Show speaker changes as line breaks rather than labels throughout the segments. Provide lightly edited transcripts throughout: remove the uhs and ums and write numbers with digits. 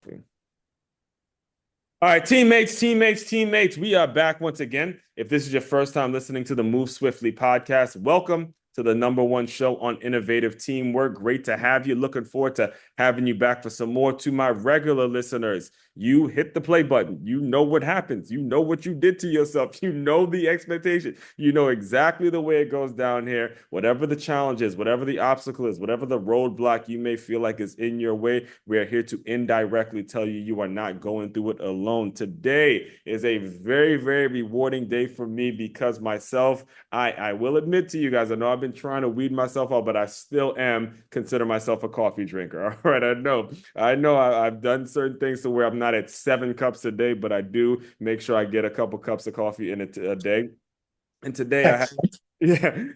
coffee. All right, teammates, we are back once again. If this is your first time listening to the Move Swiftly podcast, welcome to the number one show on innovative teamwork. Great to have you. Looking forward to having you back for some more. To my regular listeners, you hit the play button. You know what happens. You know what you did to yourself. You know the expectation. You know exactly the way it goes down here. Whatever the challenge is, whatever the obstacle is, whatever the roadblock you may feel like is in your way, we are here to indirectly tell you you are not going through it alone. Today is a very, very rewarding day for me because myself, I will admit to you guys, I know I've been trying to weed myself out, but I still consider myself a coffee drinker. All right, I know I've done certain things to where I'm not at 7 cups a day, but I do make sure I get a couple cups of coffee in a day. And today
Excellent.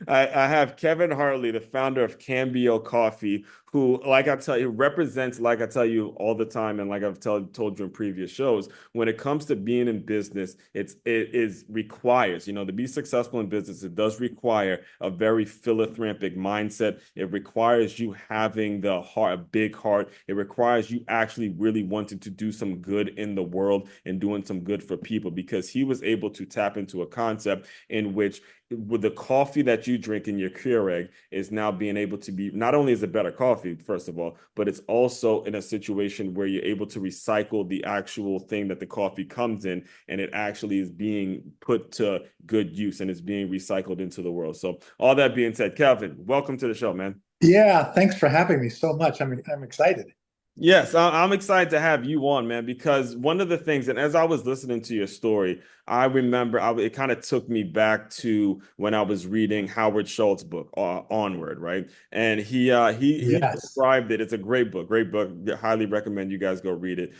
I have Kevin Hartley, the founder of Cambio Coffee, who, like I tell you, represents, like I tell you all the time, and like I've told you in previous shows, when it comes to being in business, it requires, to be successful in business, it does require a very philanthropic mindset. It requires you having the heart, a big heart. It requires you actually really wanting to do some good in the world and doing some good for people, because he was able to tap into a concept in which with the coffee that you drink in your Keurig is now being able to be, not only is it better coffee, first of all, but it's also in a situation where you're able to recycle the actual thing that the coffee comes in, and it actually is being put to good use and is being recycled into the world. So all that being said, Calvin, welcome to the show, man.
Yeah, thanks for having me so much. I'm excited.
Yes, I'm excited to have you on, man, because one of the things, and as I was listening to your story, I remember it kind of took me back to when I was reading Howard Schultz's book, Onward, right? And he
Yes.
described it. It's a great book, great book. Highly recommend you guys go read it.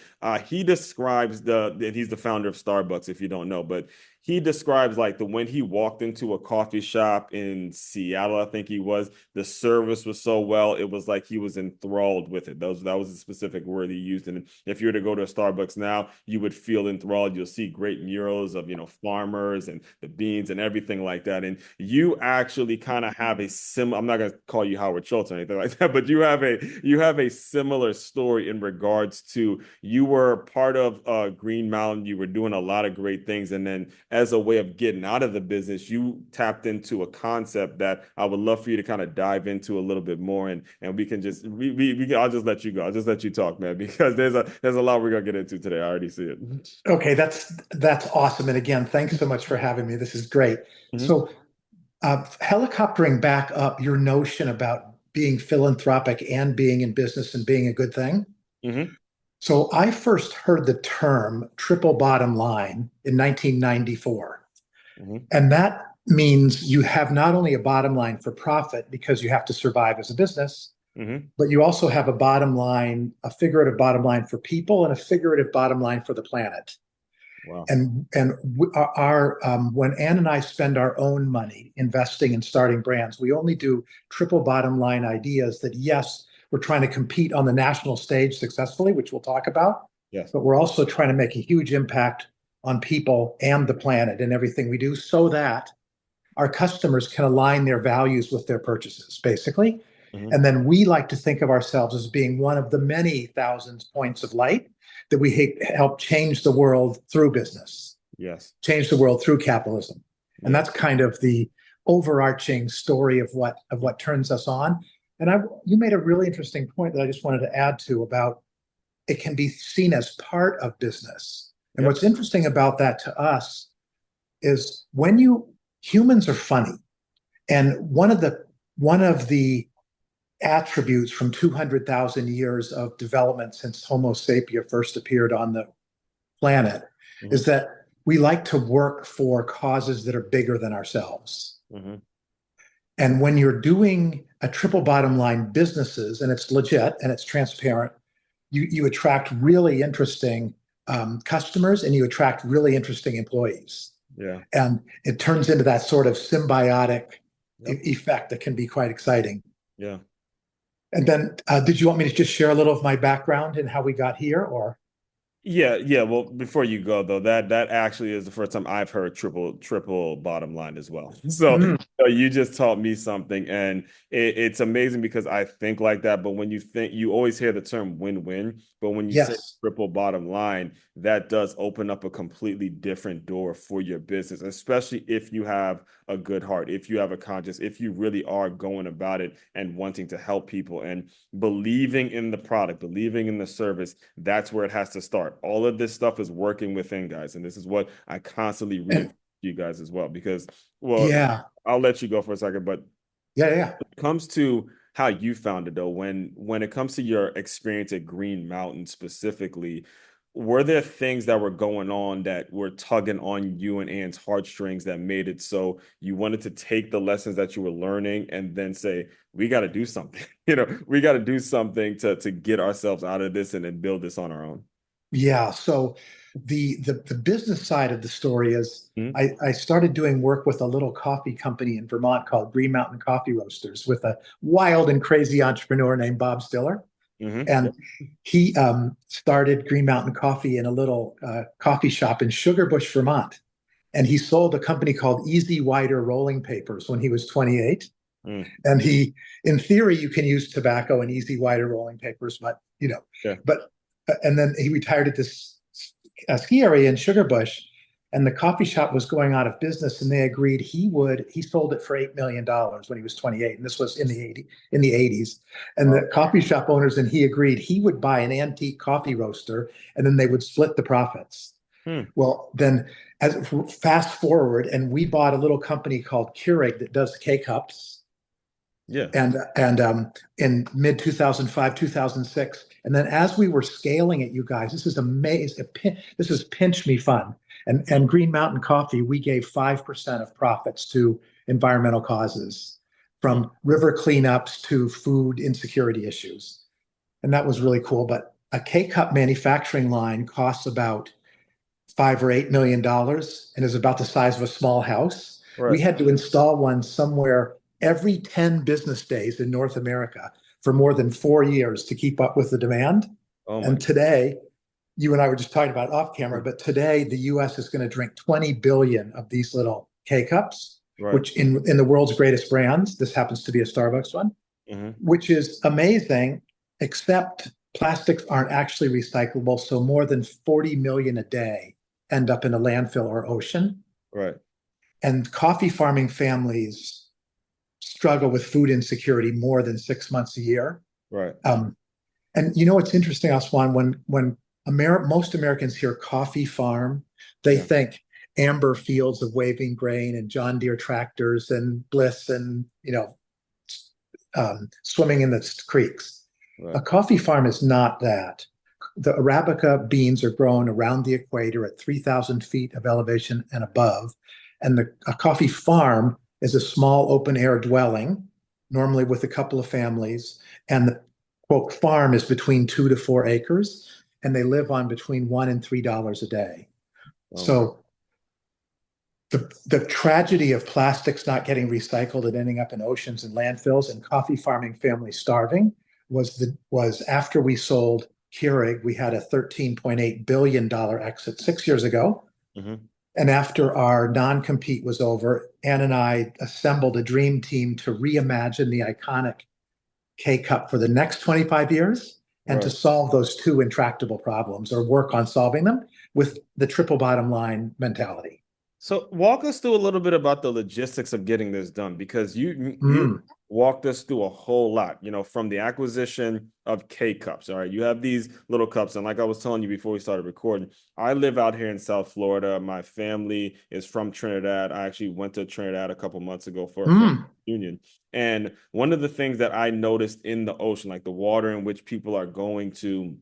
He describes he's the founder of Starbucks, if you don't know, but he describes like when he walked into a coffee shop in Seattle, I think he was, the service was so well, it was like he was enthralled with it. That was a specific word he used. And if you were to go to a Starbucks now, you would feel enthralled. You'll see great murals of, farmers and the beans and everything like that. And you actually kind of have I'm not going to call you Howard Schultz or anything like that, but you have a similar story in regards to, you were part of Green Mountain. You were doing a lot of great things. And then as a way of getting out of the business, you tapped into a concept that I would love for you to kind of dive into a little bit more, and we can just I'll just let you go. I'll just let you talk, man, because there's a lot we're gonna get into today. I already see it.
Okay, that's awesome. And again, thanks so much for having me. This is great.
Hmm.
So, helicoptering back up your notion about being philanthropic and being in business and being a good thing.
Hmm.
So, I first heard the term triple bottom line in 1994.
Hmm.
And that means you have not only a bottom line for profit because you have to survive as a business,
Hmm.
but you also have a bottom line, a figurative bottom line for people and a figurative bottom line for the planet.
Wow.
And our when Ann and I spend our own money investing and starting brands, we only do triple bottom line ideas that, yes, we're trying to compete on the national stage successfully, which we'll talk about,
Yes.
but we're also trying to make a huge impact on people and the planet and everything we do, so that our customers can align their values with their purchases, basically.
Hmm.
And then we like to think of ourselves as being one of the many thousands points of light that we help change the world through business,
Yes.
change the world through capitalism. And
Yes.
that's kind of the overarching story of what turns us on. And you made a really interesting point that I just wanted to add to, about it can be seen as part of business. And
Yep.
what's interesting about that to us is when you humans are funny. And one of the attributes from 200,000 years of development since Homo sapien first appeared on the planet
Hmm.
is that we like to work for causes that are bigger than ourselves.
Hmm.
And when you're doing a triple bottom line businesses, and it's legit and it's transparent, you attract really interesting customers, and you attract really interesting employees.
Yeah.
And it turns into that sort of symbiotic
Yep.
effect that can be quite exciting.
Yeah.
And then, did you want me to just share a little of my background and how we got here, or?
Yeah. Well, before you go though, that actually is the first time I've heard triple bottom line as well.
Mm,
So you just taught me something, and it's amazing because I think like that. But when you think, you always hear the term win-win, but when you say
yes.
triple bottom line, that does open up a completely different door for your business, especially if you have a good heart, if you have a conscience, if you really are going about it and wanting to help people and believing in the product, believing in the service. That's where it has to start. All of this stuff is working within, guys. And this is what I constantly
And
reinforce to you guys as well. Because, well,
yeah,
I'll let you go for a second, but
yeah.
when it comes to how you found it though, when it comes to your experience at Green Mountain specifically, were there things that were going on that were tugging on you and Ann's heartstrings that made it so you wanted to take the lessons that you were learning and then say, we got to do something, we got to do something to get ourselves out of this and then build this on our own.
Yeah. So the business side of the story is
Hmm.
I started doing work with a little coffee company in Vermont called Green Mountain Coffee Roasters with a wild and crazy entrepreneur named Bob Stiller.
Yeah.
And he started Green Mountain Coffee in a little coffee shop in Sugarbush, Vermont. And he sold a company called Easy Wider Rolling Papers when he was 28.
Mm.
And he, in theory, you can use tobacco and Easy Wider rolling papers,
Yeah.
but and then he retired at this ski area in Sugarbush, and the coffee shop was going out of business, and they agreed he sold it for $8 million when he was 28, and this was in the 80s. And
Wow.
the coffee shop owners and he agreed he would buy an antique coffee roaster, and then they would split the profits.
Hmm.
Well, then as fast forward, and we bought a little company called Keurig that does K cups,
Yeah.
and in mid 2005 2006, and then as we were scaling it, you guys, this is amazing. This is pinch me fun. And Green Mountain Coffee, we gave 5% of profits to environmental causes,
Hmm.
from river cleanups to food insecurity issues, and that was really cool. But a K-cup manufacturing line costs about $5 or $8 million and is about the size of a small house. We
Right.
had to install one somewhere every 10 business days in North America for more than 4 years to keep up with the demand.
Oh my.
And today, you and I were just talking about off camera, but today the US is going to drink 20 billion of these little K cups,
Right.
which in the world's greatest brands, this happens to be a Starbucks one,
Hmm.
which is amazing, except plastics aren't actually recyclable. So more than 40 million a day end up in a landfill or ocean.
Right.
And coffee farming families struggle with food insecurity more than 6 months a year.
Right.
Um, and you know what's interesting, Aswan, when most Americans hear coffee farm, they
Yeah.
think amber fields of waving grain and John Deere tractors and bliss and swimming in the creeks. A
Right.
coffee farm is not that. The Arabica beans are grown around the equator at 3,000 feet of elevation and above. And a coffee farm is a small open air dwelling, normally with a couple of families. And the quote farm is between 2 to 4 acres. And they live on between $1 and $3 a day.
Oh my.
So the tragedy of plastics not getting recycled and ending up in oceans and landfills and coffee farming families starving was after we sold Keurig, we had a $13.8 billion exit 6 years ago.
Hmm.
And after our non-compete was over, Ann and I assembled a dream team to reimagine the iconic K cup for the next 25 years and to
Right.
solve those two intractable problems or work on solving them with the triple bottom line mentality.
So walk us through a little bit about the logistics of getting this done because you
Mm,
walked us through a whole lot, from the acquisition of K cups. All right. You have these little cups. And like I was telling you before we started recording, I live out here in South Florida. My family is from Trinidad. I actually went to Trinidad a couple months ago for a family
mm,
reunion. And one of the things that I noticed in the ocean, like the water in which people are going to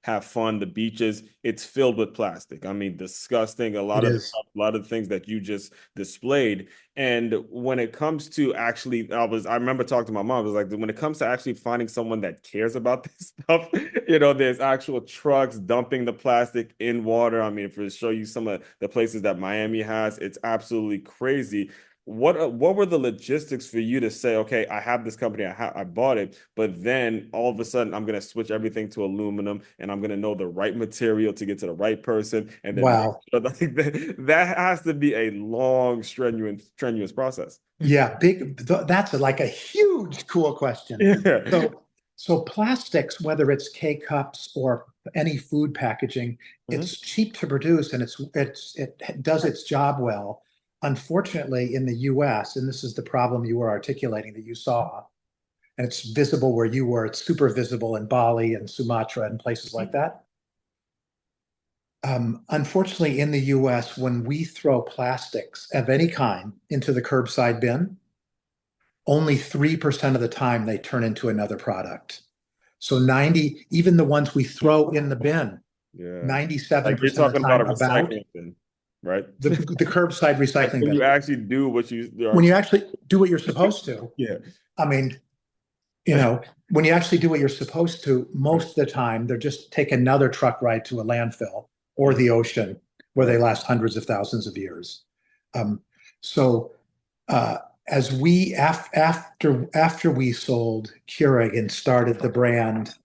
have fun, the beaches, it's filled with plastic. I mean, disgusting. A
it
lot of
is.
a lot of the things that you just displayed. And when it comes to actually, I remember talking to my mom, I was like, when it comes to actually finding someone that cares about this stuff, there's actual trucks dumping the plastic in water. I mean, for to show you some of the places that Miami has, it's absolutely crazy. what were the logistics for you to say, okay, I have this company, I bought it, but then all of a sudden I'm going to switch everything to aluminum, and I'm going to know the right material to get to the right person, and then make
Wow.
sure that has to be a long, strenuous process.
Yeah, that's like a huge cool question.
Yeah.
So plastics, whether it's K-cups or any food packaging,
Mhm.
it's cheap to produce and it does its job well. Unfortunately, in the US, and this is the problem you were articulating that you saw, and it's visible where you were, it's super visible in Bali and Sumatra and places like that. Unfortunately, in the US, when we throw plastics of any kind into the curbside bin, only 3% of the time they turn into another product. So 90, even the ones we throw in the bin,
Yeah. Like you're
97% of the
talking about
time
a
about
recycling bin, right?
the curbside
Like
recycling
when you
bin.
actually do what you are.
When you actually do what you're supposed to,
Yeah.
I mean, you know, when you actually do what you're supposed to,
Right.
most of the time they're just take another truck ride to a landfill or
Mhm.
the ocean where they
Right.
last hundreds of thousands of years. Um, so uh, as we after we sold Keurig and started the brand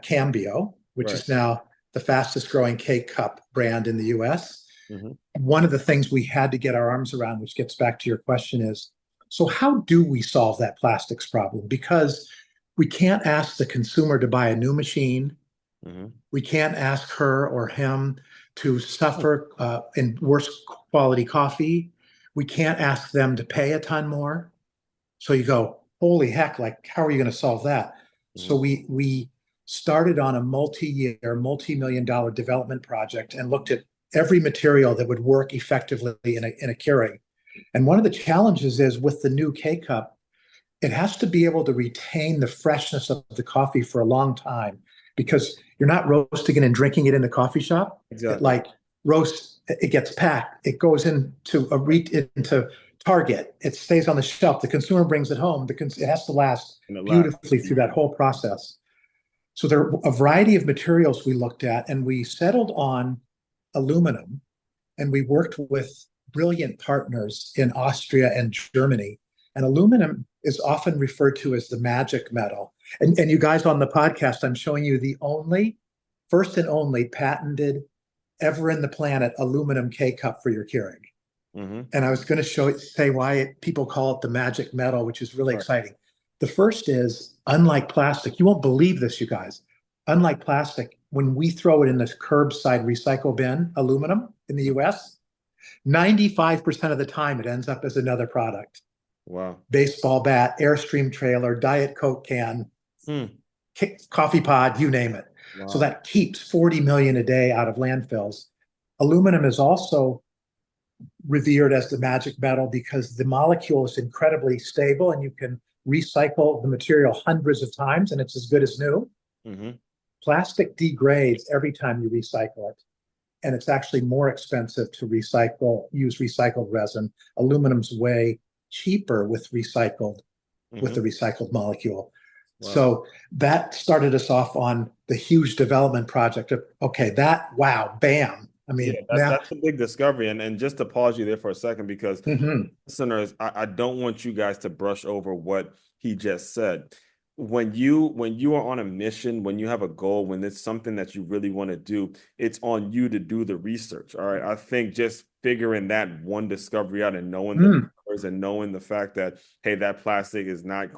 Cambio, which
Right.
is now the fastest growing K cup brand in the US.
Hmm.
One of the things we had to get our arms around, which gets back to your question, is so how do we solve that plastics problem? Because we can't ask the consumer to buy a new machine.
Hmm.
We can't ask her or him to suffer in worse quality coffee. We can't ask them to pay a ton more. So you go, holy heck, like how are you going to solve that? So
Hmm.
we started on a multi-year, multi-million-dollar development project and looked at every material that would work effectively in a Keurig. And one of the challenges is with the new K cup, it has to be able to retain the freshness of the coffee for a long time because you're not roasting it and drinking it in the coffee shop. It
Exactly.
like roasts, it gets packed, it goes into Target, it stays on the shelf. The consumer brings it home. It has to last
And the last.
beautifully through that whole process. So there are a variety of materials we looked at, and we settled on aluminum, and we worked with brilliant partners in Austria and Germany. And aluminum is often referred to as the magic metal. And you guys on the podcast, I'm showing you the first and only patented ever in the planet aluminum K cup for your Keurig.
Hmm.
And I was going to say why people call it the magic metal, which is really
Right.
exciting. The first is, unlike plastic, you won't believe this, you guys. Unlike plastic, when we throw it in this curbside recycle bin, aluminum in the US, 95% of the time it ends up as another product.
Wow.
Baseball bat, Airstream trailer, Diet Coke can,
Hmm.
coffee pod, you name it. So
Wow.
that keeps 40 million a day out of landfills. Aluminum is also revered as the magic metal because the molecule is incredibly stable and you can recycle the material hundreds of times and it's as good as new.
Hmm.
Plastic degrades every time you recycle it. And it's actually more expensive to use recycled resin. Aluminum's way cheaper with the
Hmm.
recycled molecule.
Wow.
So that started us off on the huge development project of, okay, wow, bam. I
Yeah,
mean, now,
that's a big discovery. And just to pause you there for a second, because
mhm.
listeners, I don't want you guys to brush over what he just said. When you are on a mission, when you have a goal, when it's something that you really want to do, it's on you to do the research. All right. I think just figuring that one discovery out and knowing the
Mm,
numbers and knowing the fact that, hey, that plastic's not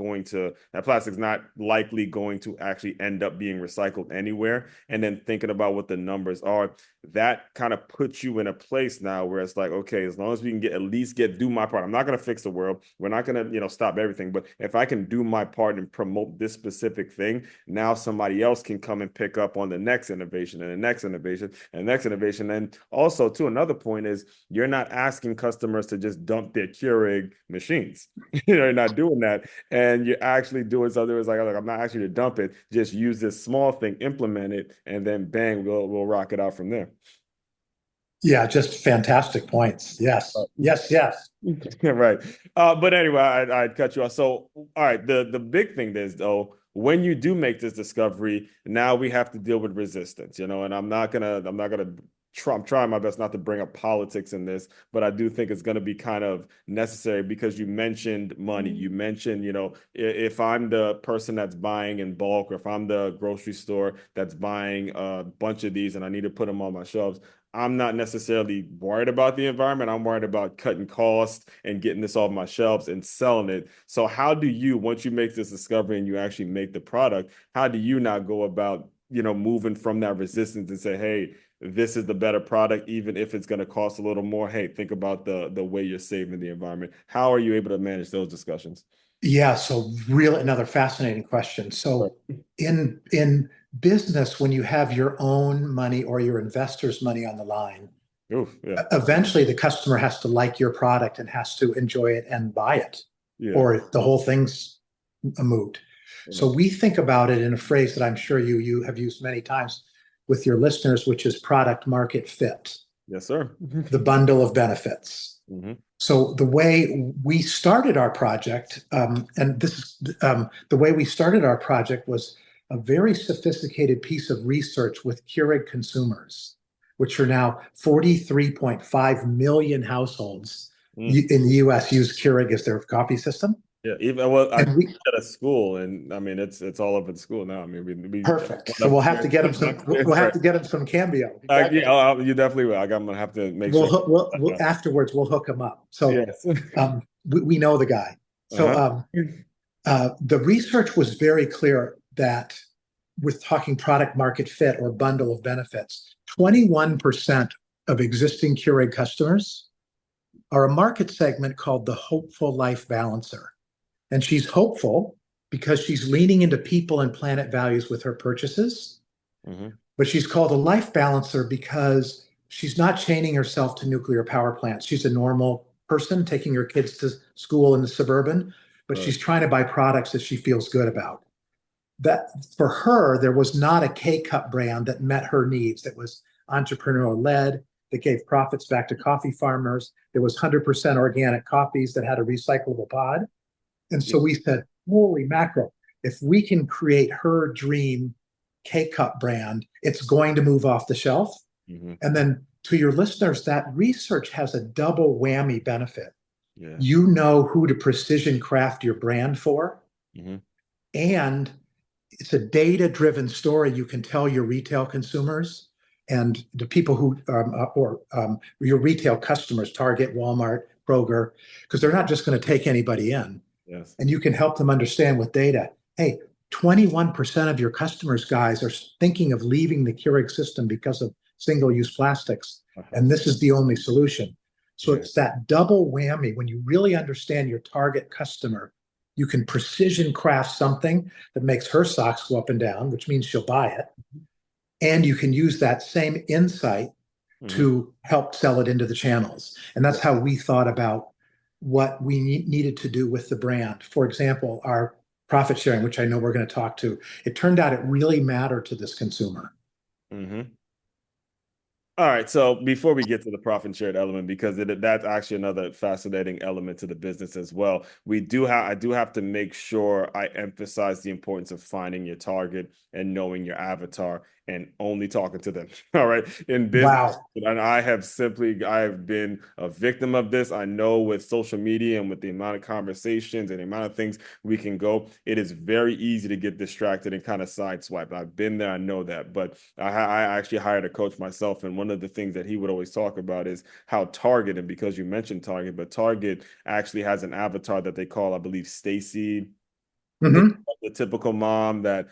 likely going to actually end up being recycled anywhere. And then thinking about what the numbers are, that kind of puts you in a place now where it's like, okay, as long as we can at least do my part. I'm not going to fix the world. We're not going to, stop everything. But if I can do my part and promote this specific thing, now somebody else can come and pick up on the next innovation and the next innovation and the next innovation. And also, too, another point is you're not asking customers to just dump their Keurig machines. You're not doing that. And you're actually doing something that's like, look, I'm not actually to dump it. Just use this small thing, implement it, and then bang, we'll rock it out from there.
yeah, just fantastic points. Yes, yes, yes.
Right. But anyway, I'd cut you off. So, all right, the big thing is though, when you do make this discovery, now we have to deal with resistance, and I'm not gonna I'm trying my best not to bring up politics in this, but I do think it's going to be kind of necessary because you mentioned money. You mentioned, if I'm the person that's buying in bulk, or if I'm the grocery store that's buying a bunch of these and I need to put them on my shelves, I'm not necessarily worried about the environment. I'm worried about cutting costs and getting this off my shelves and selling it. So how do you, once you make this discovery and you actually make the product, how do you now go about, moving from that resistance and say, hey, this is the better product, even if it's going to cost a little more. Hey, think about the way you're saving the environment. How are you able to manage those discussions?
Yeah, so really another fascinating question.
Right.
So in business, when you have your own money or your investors' money on the line,
Oof, yeah,
eventually the customer has to like your product and has to enjoy it and buy it,
yeah,
or the whole thing's a moot.
yeah.
So we think about it in a phrase that I'm sure you have used many times with your listeners, which is product market fit,
Yes, sir.
the bundle of benefits.
Hmm.
So the way we started our project, and this is the way we started our project was a very sophisticated piece of research with Keurig consumers, which are now 43.5 million households
Mm.
in the US use Keurig as their coffee system.
Yeah, even well, I
And we
at a school, and I mean it's all up in school now. I mean, we
perfect.
one
So we'll have to
upstairs,
get them
one
some.
upstairs,
We'll have
right?
to get them some Cambio.
Yeah, you definitely will. I'm gonna have to make sure.
We'll afterwards we'll hook them up. So
Yes.
we know the guy. So
Uh-huh.
the research was very clear that with talking product market fit or bundle of benefits, 21% of existing Keurig customers are a market segment called the hopeful life balancer. And she's hopeful because she's leaning into people and planet values with her purchases.
Hmm.
But she's called a life balancer because she's not chaining herself to nuclear power plants. She's a normal person taking her kids to school in the suburban, but
Right.
she's trying to buy products that she feels good about. That for her, there was not a K cup brand that met her needs, that was entrepreneur led, that gave profits back to coffee farmers. There was 100% organic coffees that had a recyclable pod. And
Yeah.
so we said, holy mackerel, if we can create her dream K cup brand, it's going to move off the shelf.
Hmm.
And then to your listeners, that research has a double whammy benefit.
Yeah.
You know who to precision craft your brand for,
Hmm.
and it's a data-driven story you can tell your retail consumers and the people who or your retail customers, Target, Walmart, Kroger, because they're not just going to take anybody in.
Yes.
And you can help them understand with data. Hey, 21% of your customers, guys, are thinking of leaving the Keurig system because of single-use plastics,
Uh-huh.
and this is the only solution. So
Yeah.
it's that double whammy. When you really understand your target customer, you can precision craft something that makes her socks go up and down, which means she'll buy it. And you can use that same insight
Hmm.
to help sell it into the channels. And that's how we thought about what we needed to do with the brand. For example, our profit sharing, which I know we're going to talk to, it turned out it really mattered to this consumer.
Hmm. All right, so before we get to the profit shared element, because that's actually another fascinating element to the business as well. I do have to make sure I emphasize the importance of finding your target and knowing your avatar and only talking to them. All right, in business,
Wow.
and I have been a victim of this. I know with social media and with the amount of conversations and the amount of things we can go, it is very easy to get distracted and kind of sideswipe. I've been there, I know that, but I actually hired a coach myself, and one of the things that he would always talk about is how Target, and because you mentioned Target, but Target actually has an avatar that they call, I believe, Stacy. It's
Mm-hmm.
the typical mom that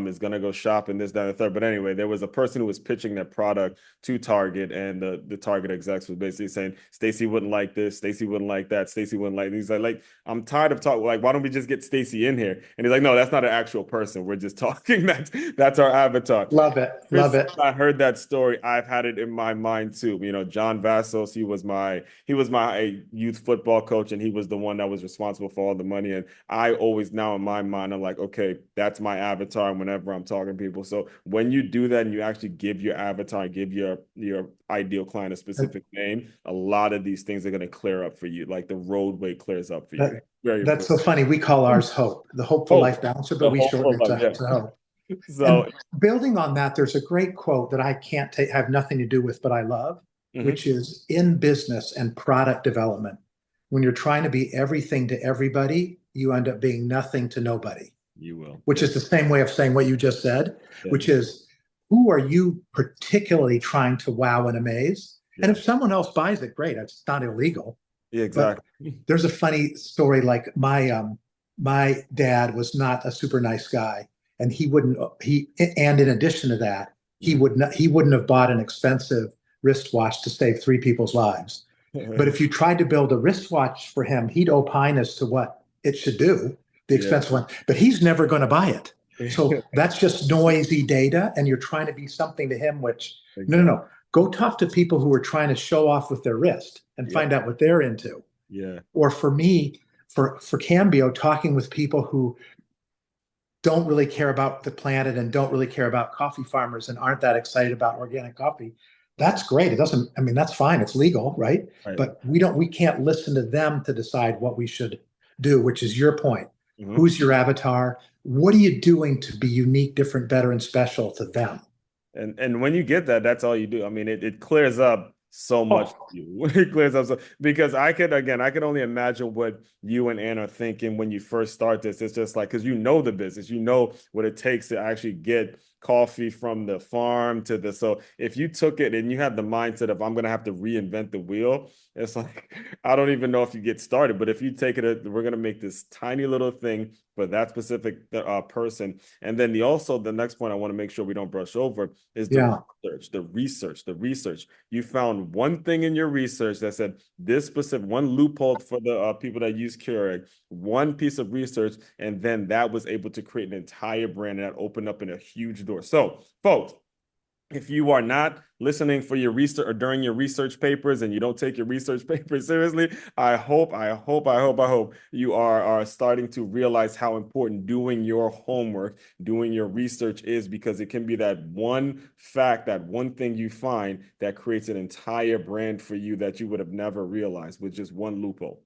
is gonna go shop and this, that, and the third. But anyway, there was a person who was pitching their product to Target, and the Target execs was basically saying, Stacy wouldn't like this, Stacy wouldn't like that, Stacy wouldn't like. He's like, I'm tired of talking. Like, why don't we just get Stacy in here? And he's like, no, that's not an actual person. We're just talking. That's our avatar.
Love it. Love
Chris,
it.
I heard that story. I've had it in my mind too. John Vassos, he was my youth football coach, and he was the one that was responsible for all the money. And I always now in my mind, I'm like, okay, that's my avatar whenever I'm talking to people. So when you do that and you actually give your avatar, give your ideal client a specific name, a lot of these things are going to clear up for you. Like the roadway clears up for you.
That,
Very
that's
important.
so funny. We call ours Hope, the hopeful
Hope,
life balancer, but
the
we shorten
hopeful
it
life.
to
Yeah.
Hope.
So,
And building on that, there's a great quote that I can't have nothing to do with, but I love,
mhm,
which is in business and product development. When you're trying to be everything to everybody, you end up being nothing to nobody,
you will.
which
Yeah,
is the same way of saying what you just said,
yeah,
which is who are you particularly trying to wow and amaze? And
yeah,
if someone else buys it, great, it's not illegal.
yeah,
But
exactly.
there's a funny story like my dad was not a super nice guy, and he wouldn't he and in addition to that,
Mhm.
he wouldn't have bought an expensive wristwatch to save three people's lives. But if you tried to build a wristwatch for him, he'd opine as to what it should do, the
Yeah,
expensive one, but he's never going to buy it. So that's just noisy data, and you're trying to be something to him, which no, no,
exactly.
no. Go talk to people who are trying to show off with their wrist and
Yep.
find out what they're into.
Yeah.
Or for me, for Cambio, talking with people who don't really care about the planet and don't really care about coffee farmers and aren't that excited about organic coffee. That's great. It doesn't, I mean, that's fine. It's legal, right?
Right.
But we can't listen to them to decide what we should do, which is your point.
Mhm.
Who's your avatar? What are you doing to be unique, different, better, and special to them?
And when you get that, that's all you do. I mean, it clears up so much for
Oh,
you. It clears up so because I could only imagine what you and Ann are thinking when you first start this. It's just like because you know the business, you know what it takes to actually get coffee from the farm to the so if you took it and you had the mindset of I'm gonna have to reinvent the wheel, it's like I don't even know if you get started. But if you take it, we're gonna make this tiny little thing for that specific person. And then the next point I want to make sure we don't brush over is
yeah.
the research. You found one thing in your research that said this specific one loophole for the people that use Keurig, one piece of research, and then that was able to create an entire brand that opened up in a huge door. So, folks, if you are not listening for your research or during your research papers and you don't take your research papers seriously, I hope you are starting to realize how important doing your homework, doing your research is because it can be that one fact, that one thing you find that creates an entire brand for you that you would have never realized with just one loophole.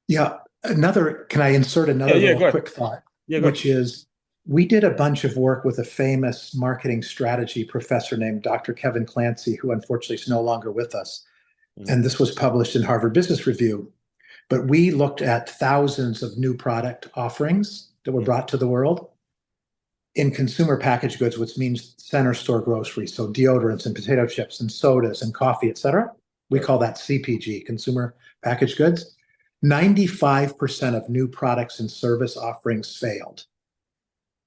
Yeah. Can I insert
Yeah,
another
yeah,
little
go ahead.
quick thought,
Yeah, go ahead.
which is we did a bunch of work with a famous marketing strategy professor named Dr. Kevin Clancy, who unfortunately is no longer with us.
Mhm.
And this was published in Harvard Business Review. But we looked at thousands of new product offerings that were brought to the world in consumer packaged goods, which means center store groceries, so deodorants and potato chips and sodas and coffee, et cetera. We
Right.
call that CPG, consumer packaged goods. 95% of new products and service offerings failed.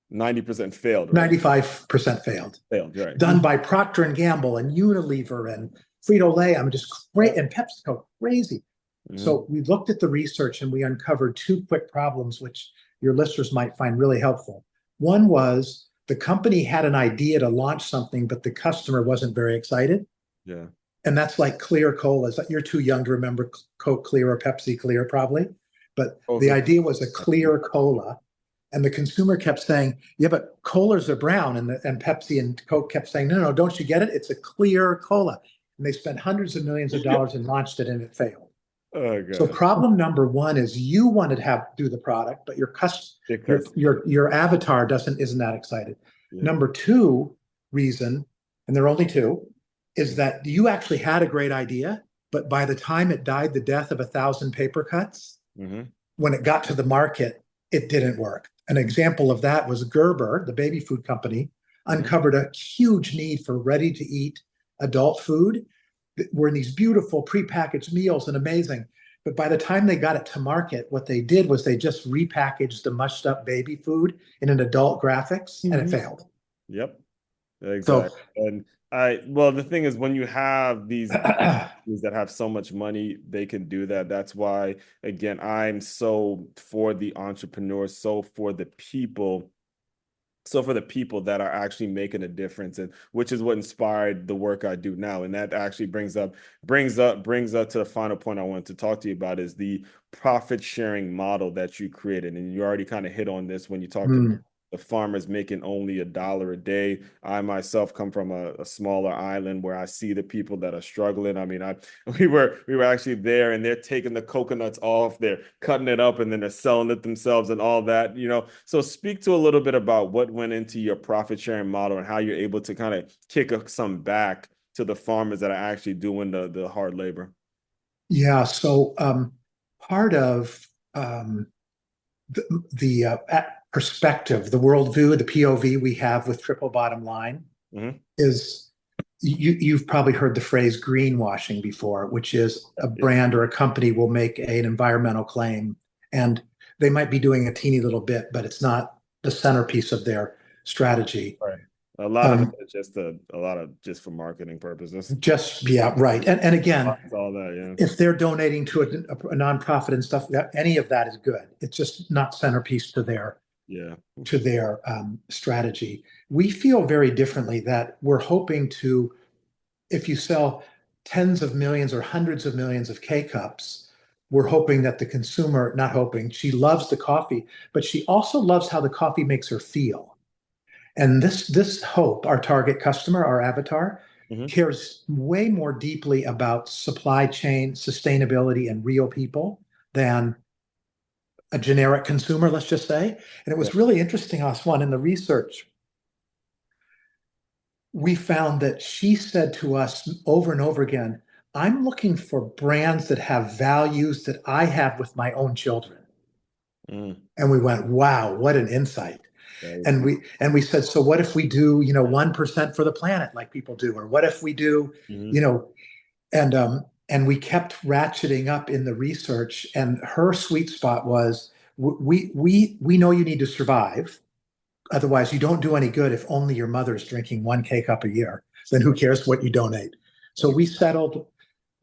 90% failed, right?
95% failed.
Failed, right.
Done by Procter and Gamble and Unilever and Frito-Lay. I'm just great, and PepsiCo, crazy.
Mhm.
So we looked at the research and we uncovered two quick problems, which your listeners might find really helpful. One was the company had an idea to launch something, but the customer wasn't very excited.
Yeah.
And that's like clear cola. You're too young to remember Coke Clear or Pepsi Clear, probably. But the
Okay.
idea was a clear cola. And the consumer kept saying, yeah, but colas are brown. And Pepsi and Coke kept saying, no, no, don't you get it? It's a clear cola. And they spent hundreds of millions of dollars and launched it, and it failed.
Oh
So
god.
problem number one is you wanted to have do the product, but
Because
your avatar isn't that excited.
yeah.
Number two reason, and there are only two, is that you actually had a great idea, but by the time it died the death of 1,000 paper cuts,
Mm-hmm.
when it got to the market, it didn't work. An example of that was Gerber, the baby food company,
Mm-hmm.
uncovered a huge need for ready to eat adult food. Were in these beautiful prepackaged meals and amazing. But by the time they got it to market, what they did was they just repackaged the mushed up baby food in an adult graphics, and it
Mm-hmm.
failed.
Yep.
So
Exactly. And well, the thing is, when you have these companies that have so much money, they can do that. That's why, again, I'm so for the entrepreneurs, so for the people that are actually making a difference, and which is what inspired the work I do now. And that actually brings up to the final point I wanted to talk to you about is the profit sharing model that you created. And you already kind of hit on this when you talked about
mm,
the farmers making only $1 a day. I myself come from a smaller island where I see the people that are struggling. I mean, we were actually there, and they're taking the coconuts off, they're cutting it up, and then they're selling it themselves and all that, you know. So speak to a little bit about what went into your profit sharing model and how you're able to kind of kick some back to the farmers that are actually doing the hard labor.
Yeah. So part of the perspective, the worldview, the POV we have with triple bottom line
Hmm.
is you've probably heard the phrase greenwashing before, which is a
Yeah.
brand or a company will make an environmental claim and they might be doing a teeny little bit, but it's not the centerpiece of their strategy.
Right. A lot of it
Um,
is just a lot of just for marketing purposes.
just, yeah, right. And again,
It's all that,
if they're donating to a nonprofit and stuff, any of that is good. It's just not centerpiece
yeah.
to their strategy. We feel very differently that we're hoping to, if you sell tens of millions or hundreds of millions of K cups, we're hoping that the consumer, not hoping, she loves the coffee, but she also loves how the coffee makes her feel. And this hope, our target customer, our avatar,
Hmm.
cares way more deeply about supply chain, sustainability, and real people than a generic consumer, let's just say. And it
Yeah.
was really interesting, Oswan, in the research, we found that she said to us over and over again, I'm looking for brands that have values that I have with my own children.
Mm,
And we went, wow, what an insight.
that is
And we said, so what if we do, 1% for the planet like people do? Or what if we do,
mhm.
you know, and we kept ratcheting up in the research. And her sweet spot was we know you need to survive. Otherwise, you don't do any good if only your mother's drinking one K cup a year. Then who cares what you donate? So we settled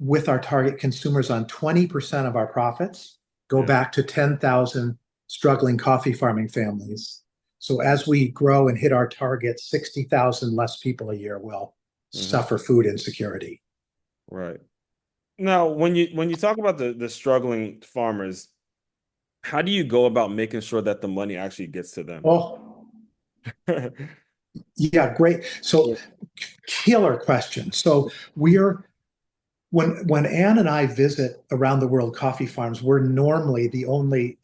with our target consumers on 20% of our profits, go
Yeah.
back to 10,000 struggling coffee farming families. So as we grow and hit our target, 60,000 less people a year will
Hmm.
suffer food insecurity.
Right. Now, when you talk about the struggling farmers, how do you go about making sure that the money actually gets to them?
Oh, yeah, great. So killer question. So we're when Anne and I visit around the world coffee farms, we're normally the only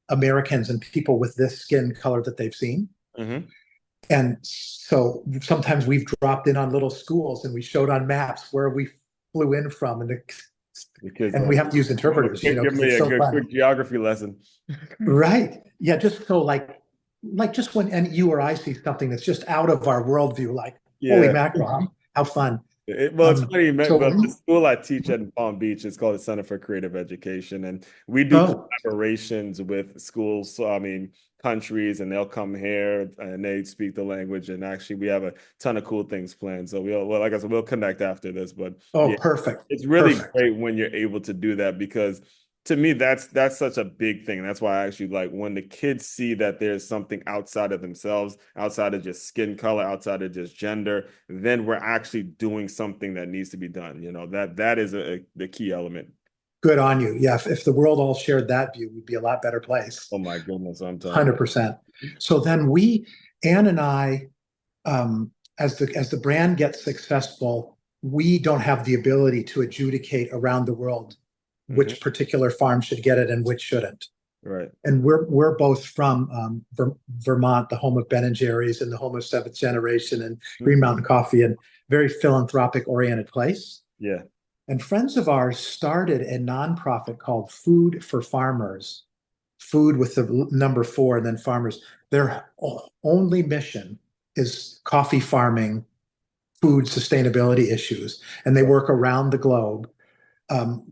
Americans and people with this skin color that they've seen.
Hmm.
And so sometimes we've dropped in on little schools and we showed on maps where we flew in from,
Because
and we have to use interpreters,
give
because
me
it's
a
so
good
funny.
quick geography lesson.
Right. Yeah, just so like just when and you or I see something that's just out of our worldview, like holy
Yeah.
mackerel, how fun.
Well, it's funny,
So
but the school I teach at in Palm Beach is called the Center for Creative Education, and we do
oh,
collaborations with schools. So, I mean, countries, and they'll come here and they speak the language. And actually, we have a ton of cool things planned. So well, like I said, we'll connect after this. But
oh,
yeah,
perfect.
it's really
Perfect.
great when you're able to do that because to me that's such a big thing. That's why I actually like when the kids see that there's something outside of themselves, outside of just skin color, outside of just gender, then we're actually doing something that needs to be done. You know, that is the key element.
Good on you. Yeah, if the world all shared that view, we'd be a lot better place.
Oh my goodness, I'm telling
100%. So then Anne and I, as the brand gets successful, we don't have the ability to adjudicate around the world
you. Hmm.
which particular farm should get it and which shouldn't.
Right.
And we're both from Vermont, the home of Ben and Jerry's and the home of Seventh Generation and Green
Mhm.
Mountain Coffee, and very philanthropic oriented place.
Yeah.
And friends of ours started a nonprofit called Food for Farmers, food with the number four and then farmers. Their only mission is coffee farming, food sustainability issues, and they
Right.
work around the globe um,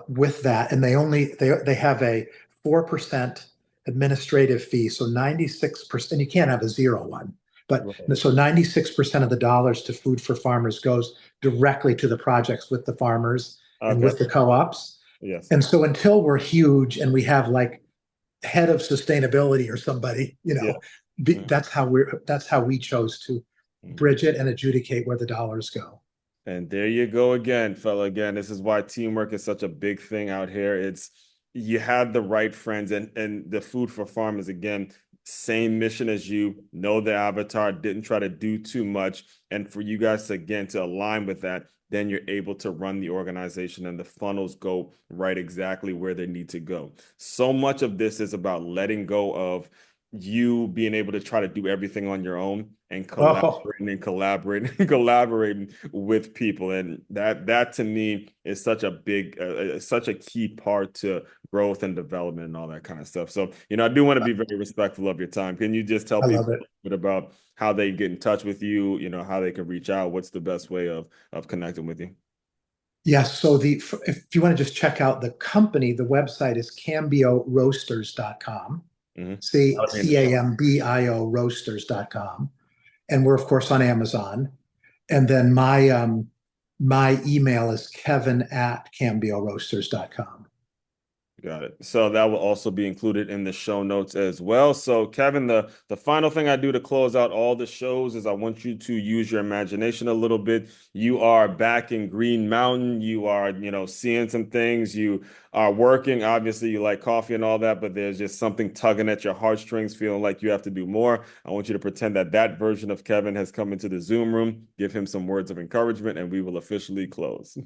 with that. And they have a 4% administrative fee, so 96%. You can't have a zero one, but
Right.
so 96% of the dollars to Food for Farmers goes directly to the projects with the farmers and
Okay.
with the co-ops.
Yes.
And so until we're huge and we have like head of sustainability or somebody,
Yeah. Mhm.
that's how we chose to bridge it and adjudicate where the dollars go.
And there you go again, fella. Again, this is why teamwork is such a big thing out here. It's you have the right friends and the food for farmers again. same mission as you, know the avatar, didn't try to do too much. And for you guys to, again, to align with that, then you're able to run the organization and the funnels go right exactly where they need to go. So much of this is about letting go of you being able to try to do everything on your own and
Oh,
collaborating and collaborating and collaborating with people. And that to me is such a big, such a key part to growth and development and all that kind of stuff. So, I do want to be very respectful of your time. Can you just tell
I love
people a
it.
little bit about how they get in touch with you, how they can reach out? What's the best way of connecting with you?
Yes. So if you want to just check out the company, the website is cambioroasters.com.
Mm-hmm.
Cambio roasters.com. And we're of course on Amazon. And then my email is kevin@cambioroasters.com.
Got it. So that will also be included in the show notes as well. So Kevin, the final thing I do to close out all the shows is I want you to use your imagination a little bit. You are back in Green Mountain. You are, seeing some things. You are working. Obviously, you like coffee and all that, but there's just something tugging at your heartstrings, feeling like you have to do more. I want you to pretend that that version of Kevin has come into the Zoom room. Give him some words of encouragement, and we will officially close.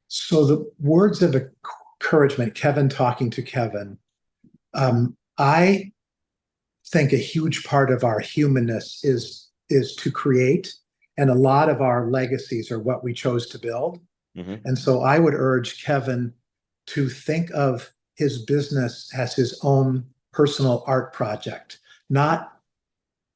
So the words of encouragement, Kevin talking to Kevin. I think a huge part of our humanness is to create, and a lot of our legacies are what we chose to build.
Mm-hmm.
And so I would urge Kevin to think of his business as his own personal art project, not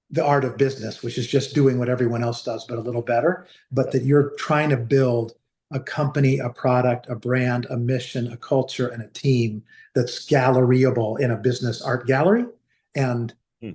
the art of business, which is just doing what everyone else does, but a little better, but that you're trying to build a company, a product, a brand, a mission, a culture, and a team that's galleryable in a business art gallery. And
Hmm.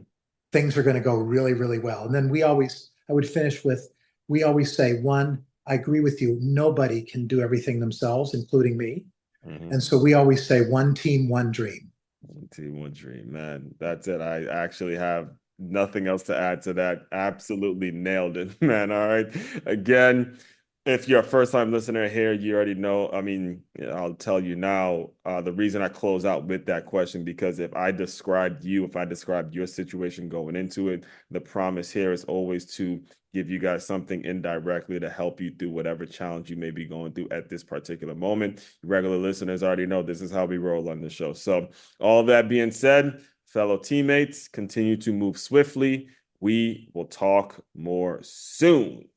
things are going to go really, really well. And then I would finish with, we always say, one, I agree with you, nobody can do everything themselves, including me.
Mm-hmm.
And so we always say, one team, one dream.
One team, one dream, man. That's it. I actually have nothing else to add to that. Absolutely nailed it, man. All right. Again, if you're a first time listener here, you already know. I mean, I'll tell you now, the reason I close out with that question, because if I described you, if I described your situation going into it, the promise here is always to give you guys something indirectly to help you through whatever challenge you may be going through at this particular moment. Regular listeners already know this is how we roll on the show. So, all that being said, fellow teammates, continue to move swiftly. We will talk more soon.